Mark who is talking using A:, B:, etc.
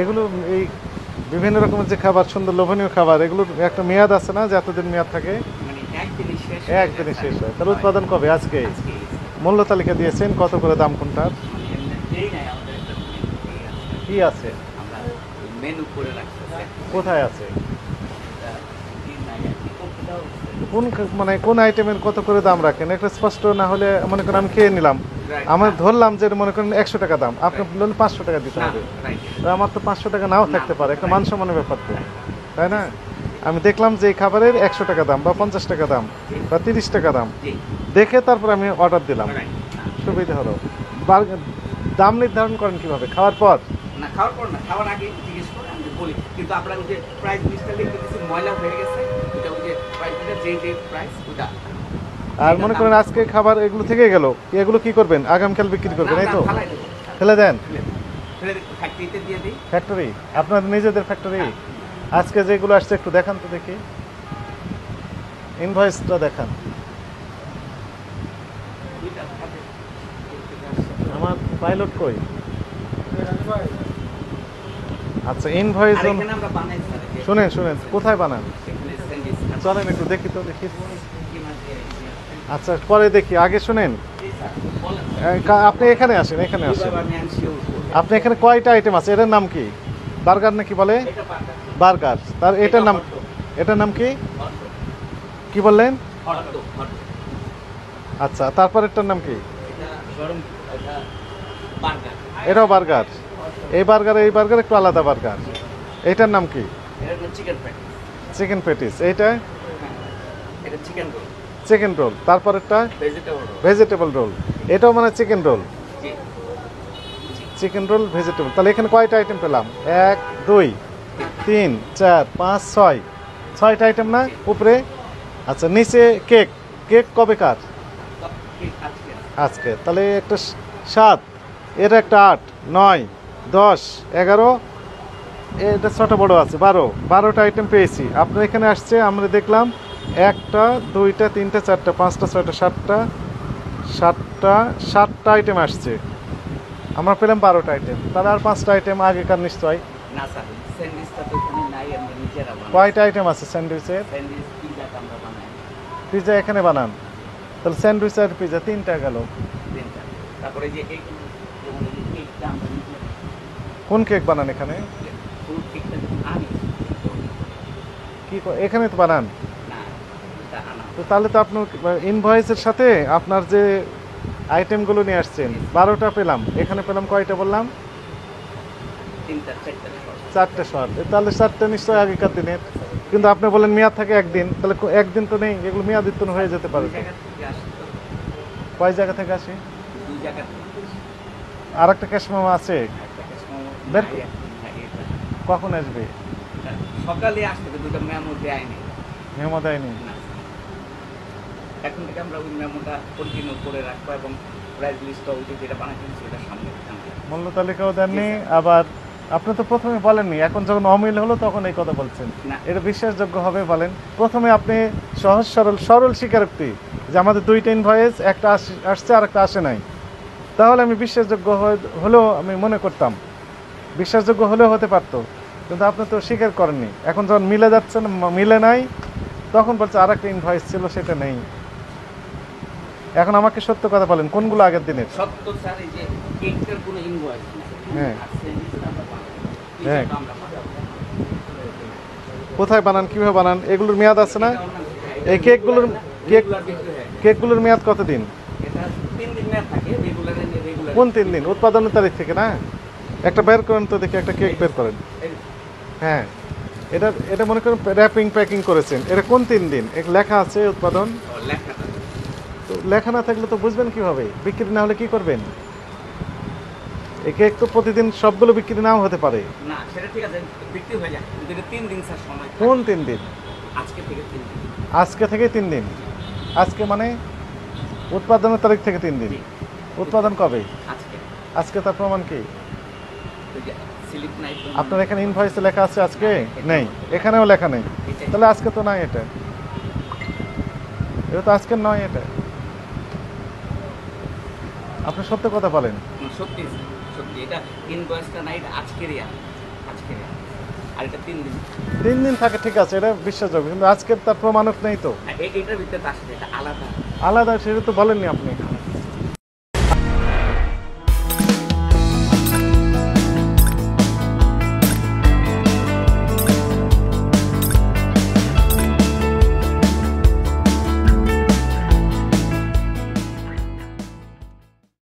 A: এগুলো এই বিভিন্ন রকমের যে খাবার, সুন্দর লোভনীয় খাবার, এগুলোর একটা মেয়াদ আছে না, যে এতদিন মেয়াদ থাকে?
B: মানে একদিনই শেষ
A: একদিনই শেষ হয়। তাহলে উৎপাদন কবে? আজকে? মূল্য তালিকা দিয়েছেন কত করে দাম কোনটার?
B: মানে এমনিতেই নাই, আমাদের একটা menu
A: কি আছে?
B: আমরা মেনু করে রাখছি।
A: কোথায় আছে?
B: নাই আর কি, কম্পিউটার
A: কোন মানে কোন আইটেমের কত করে দাম রাখেন? একটা স্পষ্ট না হলে মনে করেন আমি খেয়ে নিলাম, আমার ধরলাম যে মনে করেন 100 টাকা দাম, আপনি বললেন 500 টাকা দিতে হবে। তা আমার তো 500 টাকা নাও থাকতে পারে, একটা মান সম্মানের ব্যাপার তো, তাই না? আমি দেখলাম যে এই খাবারের 100 টাকা দাম বা 50 টাকা দাম বা 30 টাকা দাম, দেখে তারপর আমি অর্ডার দিলাম, সুবিধা হলো। দাম নির্ধারণ করেন কিভাবে? খাওয়ার পর?
B: না, খাওয়ার পর না, খাওয়ার আগে জিজ্ঞেস করে আমি বলি। কিন্তু আপনার ওই যে প্রাইস লিস্টটা লিখে দিচ্ছি, ময়লা হয়ে গেছে, ওটা ওই যে প্রাইসটা যে প্রাইস ওটা।
A: আর মনে করেন আজকে খাবার এগুলো থেকে গেল, এগুলো কি করবেন? আগামীকাল বিক্রি করবেন, এই তো? ফেলে দেন?
B: ফ্যাক্টরিতে দিয়ে দিই।
A: ফ্যাক্টরি? আপনাদের নিজেদের ফ্যাক্টরি? আজকে যেগুলো আসছে একটু দেখান তো দেখি, ইনভয়েসটা দেখান। আমার পাইলট কই? আচ্ছা, ইনভয়েস শুনেন শুনেন, কোথায় বানান? চলেন একটু দেখি তো, দেখি। আচ্ছা, পরে দেখি, আগে শুনেন। আপনি এখানে আসেন, এখানে আসেন। আপনি এখানে কয়টা আইটেম আছে? এটার নাম কি? বার্গার নাকি বলে? বার্গার। তার এটার নাম, এটার নাম কি কি বললেন? আচ্ছা, তারপরেরটার নাম কি? এটাও বার্গার। এই বার্গার এই বার্গার একটু আলাদা বার্গার। এটার নাম কি? Chicken patties. এইটা চিকেন রোল। তারপরেরটা ভেজিটেবল রোল। এটাও মানে chicken roll. Chicken roll vegetable. তাহলে এখানে কয়টা আইটেম পেলাম? 1 2 3 4 5 6, 6টা আইটেম না উপরে? আচ্ছা, নিচে কেক। কেক কবেকার? আজকে। তাহলে একটা 7, এর একটা 8 9 10 11, এটা ছোট বড় আছে 12টা আইটেম পেয়েছি। আপনার এখানে আসছে, আমরা দেখলাম 1টা 2টা 3টা 4টা 5টা 6টা 7টা আইটেম আসছে, আমরা পেলাম 12টা আইটেম। তাহলে আর 5টা আইটেম আগেকার নিশ্চয়।
B: না স্যার, স্যান্ডউইচটা তো এখানে নাই, আমরা নিজেরা বানাই।
A: কয়টা আইটেম আছে স্যান্ডউইচের?
B: স্যান্ডউইচ পিজ্জাটা আমরা বানাই।
A: পিজ্জা এখানে বানান? তাহলে স্যান্ডউইচ আর পিজ্জা 3টা গেল।
B: তারপরে যে এই কেকটা আমরা নিজেরা।
A: কোন কেক বানান এখানে?
B: ফুল কেকটা যখন আনি
A: কি এখানে তো বানান
B: না, এটা আনা।
A: তো তাহলে তো আপনার ইনভয়েসের সাথে আপনার যে আইটেমগুলো নিয়ে আসছেন 12টা পেলাম, এখানে পেলাম কয়টা বললাম? 4টে শর্ট। তাহলে 4টে নিশ্চয়ই আগেকার দিনের, কিন্তু আপনি বলেন মেয়াদ থাকে একদিন, তাহলে একদিন তো নেই, এগুলো মেয়াদিত হয়ে যেতে পারে। কয় জায়গা থেকে আসে?
B: 2 জায়গা।
A: আর একটা ক্যাশ মেমো আছে, বের কখন আসবে?
B: সকালে আসবে, দুটো মেমো দেয়নি।
A: মেমো দেয়নি?
B: এখন থেকে আমরা ওই মেমোটা কন্টিনিউ করে রাখবো এবং প্রাইস লিস্টটা ওই যেটা বানাচ্ছি সেটা সামনে থাকবে।
A: মূল্য তালিকাও দেননি, আবার আপনি তো প্রথমে বলেননি, এখন যখন অমিল হলো তখন এই কথা বলছেন। এটা বিশ্বাসযোগ্য হবে বলেন? প্রথমে আপনি সহজ সরল স্বীকারোক্তি যে আমাদের 2টা ইনভয়েস, একটা আসছে আর একটা আসে নাই, তাহলে আমি বিশ্বাসযোগ্য হলেও আমি মনে করতাম, বিশ্বাসযোগ্য হলেও হতে পারতো। কিন্তু আপনি তো স্বীকার করেননি। এখন যখন মিলে যাচ্ছে না, মিলে নাই, তখন বলছে আর একটা ইনভয়েস ছিল সেটা নেই। এখন আমাকে সত্য কথা বলেন, কোনগুলো আগের দিনের?
B: সত্য স্যার, এই যে কেকের কোনো ইনভয়েস নাই।
A: হ্যাঁ
B: হ্যাঁ।
A: কোথায় বানান, কিভাবে বানান, এগুলোর মেয়াদ আছে না? এই কেকগুলোর মেয়াদ কতদিন?
B: এটা 3 দিন মেয়াদ থাকে।
A: কোন 3 দিন? উৎপাদনের তারিখ থেকে না? একটা বের করেন তো দেখি, একটা কেক বের করেন। হ্যাঁ, এটা মনে করেন র্যাপিং প্যাকিং করেছেন, এটা কোন 3 দিন লেখা আছে উৎপাদন? তো লেখা না থাকলে তো বুঝবেন কিভাবে? বিক্রি না হলে কি করবেন? এই কেক তো প্রতিদিন সবগুলো বিক্রি নাও হতে পারে।
B: না, সেটা ঠিক আছে, বিক্রি হয়ে যায়, কিন্তু এটা 3 দিন স্যার সময়।
A: কোন 3 দিন?
B: আজকে থেকে 3 দিন।
A: আজকে থেকে 3 দিন? আজকে মানে উৎপাদনের তারিখ থেকে 3 দিন। উৎপাদন কবে?
B: আজকে।
A: আজকে তার প্রমাণ কি?
B: স্লিপ নাই।
A: আপনার এখানে ইনভয়েসে লেখা আছে আজকে? নেই, এখানেও লেখা নেই। তাহলে আজকে তো নাই, এটা তো আজকের নয়। এটা আপনি সত্য কথা বলেন।
B: সত্যি সত্যি। যে এটা ইনভয়েসটা না, এটা আজকেরই আনা, আজকেরই আনা। আর এটা 3 দিন।
A: 3 দিন থাকে, ঠিক আছে, এটা বিশ্বাসযোগ্য, কিন্তু আজকের তার প্রমাণক নেই তো।
B: এটার ভিতরে তো আসলে এটা আলাদা।
A: আলাদা সেটা তো বলেননি আপনি।